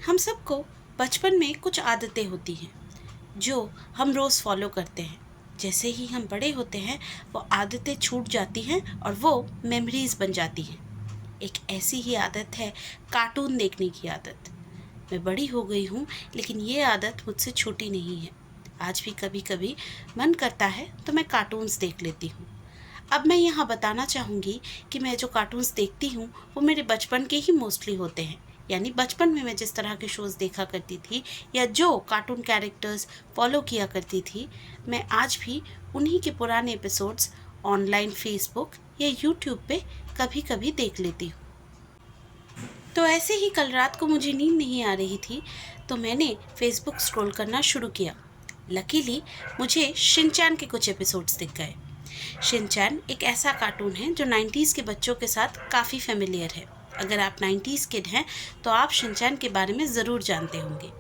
हम सबको बचपन में कुछ आदतें होती हैं जो हम रोज़ फॉलो करते हैं। जैसे ही हम बड़े होते हैं वो आदतें छूट जाती हैं और वो मेमोरीज बन जाती हैं। एक ऐसी ही आदत है कार्टून देखने की आदत। मैं बड़ी हो गई हूँ लेकिन ये आदत मुझसे छूटी नहीं है। आज भी कभी कभी मन करता है तो मैं कार्टून्स देख लेती हूँ। अब मैं यहाँ बताना चाहूँगी कि मैं जो कार्टून्स देखती हूँ वो मेरे बचपन के ही मोस्टली होते हैं। यानी बचपन में मैं जिस तरह के शोज़ देखा करती थी या जो कार्टून कैरेक्टर्स फॉलो किया करती थी, मैं आज भी उन्हीं के पुराने एपिसोड्स ऑनलाइन फेसबुक या यूट्यूब पे कभी कभी देख लेती हूँ। तो ऐसे ही कल रात को मुझे नींद नहीं आ रही थी तो मैंने फेसबुक स्क्रॉल करना शुरू किया। लकीली मुझे शिनचैन के कुछ एपिसोड्स दिख गए। शिनचैन एक ऐसा कार्टून है जो 90s के बच्चों के साथ काफ़ी फेमिलियर है। अगर आप 90s किड हैं तो आप शिनचैन के बारे में ज़रूर जानते होंगे।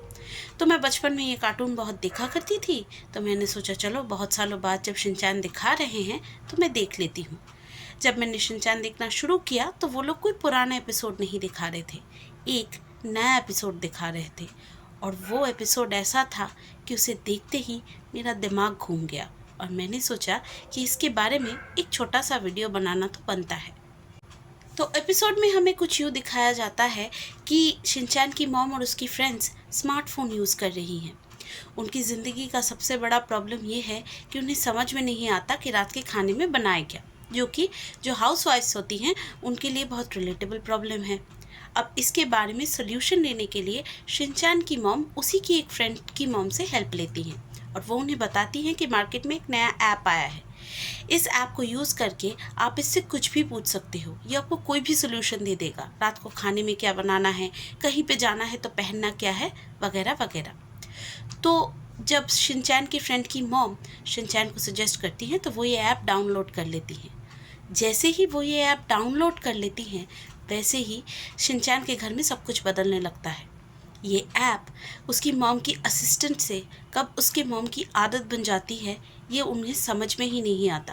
तो मैं बचपन में ये कार्टून बहुत देखा करती थी तो मैंने सोचा चलो बहुत सालों बाद जब शिनचैन दिखा रहे हैं तो मैं देख लेती हूँ। जब मैंने शिनचैन देखना शुरू किया तो वो लोग कोई पुराना एपिसोड नहीं दिखा रहे थे, एक नया एपिसोड दिखा रहे थे। और वो एपिसोड ऐसा था कि उसे देखते ही मेरा दिमाग घूम गया और मैंने सोचा कि इसके बारे में एक छोटा सा वीडियो बनाना तो बनता है। तो एपिसोड में हमें कुछ यूँ दिखाया जाता है कि शिनचैन की मॉम और उसकी फ्रेंड्स स्मार्टफोन यूज़ कर रही हैं। उनकी ज़िंदगी का सबसे बड़ा प्रॉब्लम ये है कि उन्हें समझ में नहीं आता कि रात के खाने में बनाए क्या, जो कि जो हाउसवाइफ्स होती हैं उनके लिए बहुत रिलेटेबल प्रॉब्लम है। अब इसके बारे में सोल्यूशन लेने के लिए शिनचैन की मॉम उसी की एक फ्रेंड की मॉम से हेल्प लेती हैं और वो उन्हें बताती हैं कि मार्केट में एक नया ऐप आया है। इस ऐप को यूज़ करके आप इससे कुछ भी पूछ सकते हो, ये आपको कोई भी सोल्यूशन दे देगा। रात को खाने में क्या बनाना है, कहीं पे जाना है तो पहनना क्या है, वगैरह वगैरह। तो जब शिनचैन की फ्रेंड की मॉम शिनचैन को सजेस्ट करती हैं तो वो ये ऐप डाउनलोड कर लेती हैं। जैसे ही वो ये ऐप डाउनलोड कर लेती हैं वैसे ही शिनचैन के घर में सब कुछ बदलने लगता है। ये ऐप उसकी मॉम की असिस्टेंट से कब उसके मॉम की आदत बन जाती है ये उन्हें समझ में ही नहीं आता।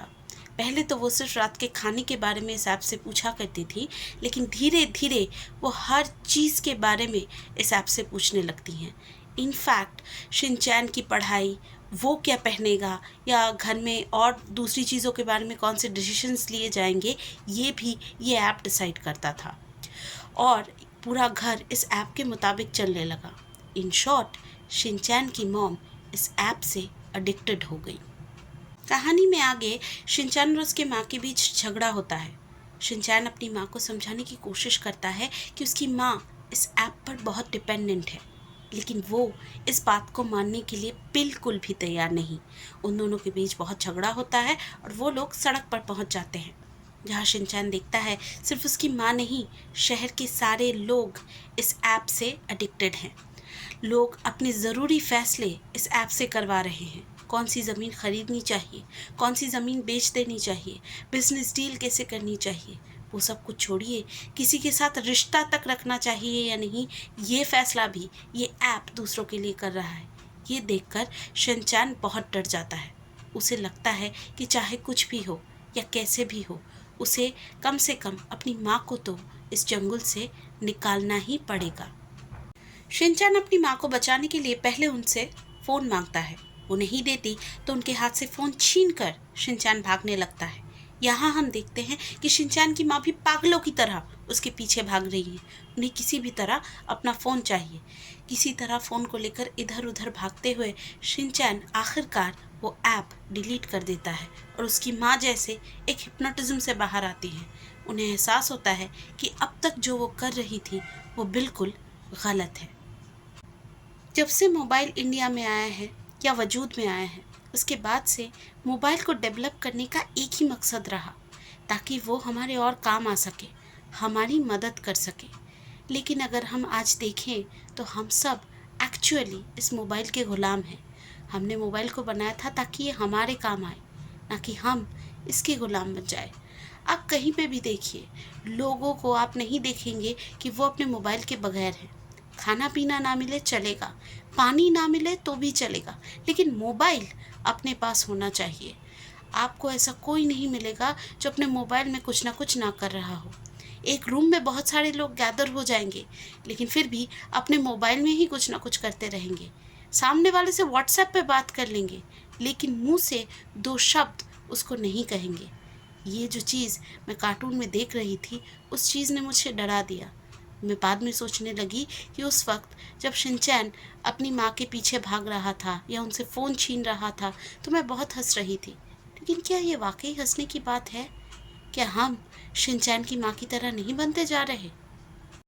पहले तो वो सिर्फ रात के खाने के बारे में इस ऐप से पूछा करती थी, लेकिन धीरे धीरे वो हर चीज़ के बारे में इस ऐप से पूछने लगती हैं। इनफैक्ट शिनचैन की पढ़ाई, वो क्या पहनेगा या घर में और दूसरी चीज़ों के बारे में कौन से डिसीजंस लिए जाएंगे, ये भी ये ऐप डिसाइड करता था और पूरा घर इस ऐप के मुताबिक चलने लगा। इन शॉर्ट शिनचैन की मॉम इस ऐप से एडिक्टेड हो गई। कहानी में आगे शिनचैन और उसके माँ के बीच झगड़ा होता है। शिनचैन अपनी माँ को समझाने की कोशिश करता है कि उसकी माँ इस ऐप पर बहुत डिपेंडेंट है, लेकिन वो इस बात को मानने के लिए बिल्कुल भी तैयार नहीं। उन दोनों के बीच बहुत झगड़ा होता है और वो लोग सड़क पर पहुंच जाते हैं, जहाँ शिनचैन देखता है सिर्फ उसकी माँ नहीं, शहर के सारे लोग इस ऐप से एडिक्टेड हैं। लोग अपने ज़रूरी फैसले इस ऐप से करवा रहे हैं। कौन सी ज़मीन ख़रीदनी चाहिए, कौन सी ज़मीन बेच देनी चाहिए, बिजनेस डील कैसे करनी चाहिए, वो सब कुछ छोड़िए, किसी के साथ रिश्ता तक रखना चाहिए या नहीं, ये फ़ैसला भी ये ऐप दूसरों के लिए कर रहा है। ये देखकर शिनचैन बहुत डर जाता है। उसे लगता है कि चाहे कुछ भी हो या कैसे भी हो, उसे कम से कम अपनी माँ को तो इस जंगल से निकालना ही पड़ेगा। शिनचैन अपनी माँ को बचाने के लिए पहले उनसे फ़ोन मांगता है। वो नहीं देती तो उनके हाथ से फ़ोन छीनकर शिनचैन भागने लगता है। यहाँ हम देखते हैं कि शिनचैन की माँ भी पागलों की तरह उसके पीछे भाग रही है। उन्हें किसी भी तरह अपना फ़ोन चाहिए। किसी तरह फ़ोन को लेकर इधर उधर भागते हुए शिनचैन आखिरकार वो ऐप डिलीट कर देता है और उसकी माँ जैसे एक हिप्नोटिज्म से बाहर आती है। उन्हें एहसास होता है कि अब तक जो वो कर रही थी वो बिल्कुल गलत है। जब से मोबाइल इंडिया में आया है या वजूद में आया है, उसके बाद से मोबाइल को डेवलप करने का एक ही मकसद रहा, ताकि वो हमारे और काम आ सके, हमारी मदद कर सके। लेकिन अगर हम आज देखें तो हम सब एक्चुअली इस मोबाइल के ग़ुलाम हैं। हमने मोबाइल को बनाया था ताकि ये हमारे काम आए, ना कि हम इसके ग़ुलाम बन जाए। आप कहीं पे भी देखिए, लोगों को आप नहीं देखेंगे कि वो अपने मोबाइल के बगैर हैं। खाना पीना ना मिले चलेगा, पानी ना मिले तो भी चलेगा, लेकिन मोबाइल अपने पास होना चाहिए। आपको ऐसा कोई नहीं मिलेगा जो अपने मोबाइल में कुछ ना कर रहा हो। एक रूम में बहुत सारे लोग गैदर हो जाएंगे, लेकिन फिर भी अपने मोबाइल में ही कुछ ना कुछ करते रहेंगे। सामने वाले से व्हाट्सएप पे बात कर लेंगे, लेकिन मुंह से 2 शब्द उसको नहीं कहेंगे। ये जो चीज़ मैं कार्टून में देख रही थी, उस चीज़ ने मुझे डरा दिया। मैं बाद में सोचने लगी कि उस वक्त जब शिनचैन अपनी माँ के पीछे भाग रहा था या उनसे फ़ोन छीन रहा था, तो मैं बहुत हंस रही थी। लेकिन क्या ये वाकई हंसने की बात है? क्या हम शिनचैन की माँ की तरह नहीं बनते जा रहे?